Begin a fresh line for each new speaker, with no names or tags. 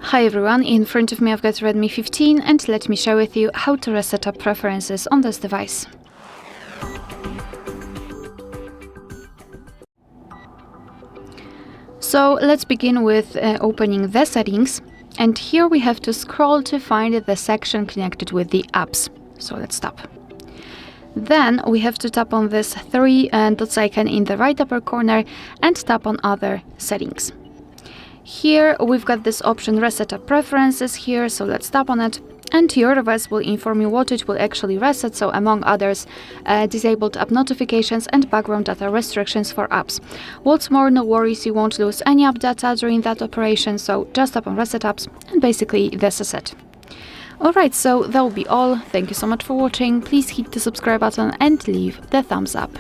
Hi everyone, in front of me I've got Redmi 15 and let me share with you how to reset up preferences on this device. So let's begin with opening the settings, and here we have to scroll to find the section connected with the apps. So let's tap. Then we have to tap on this three dots icon in the right upper corner and tap on other settings. Here we've got this option reset up preferences here, so let's tap on it, and your device will inform you what it will actually reset, so among others disabled app notifications and background data restrictions for apps. What's more, no worries, you won't lose any app data during that operation, so just tap on reset apps and basically this is it. Alright, so that will be all. Thank you so much for watching. Please hit the subscribe button and leave the thumbs up.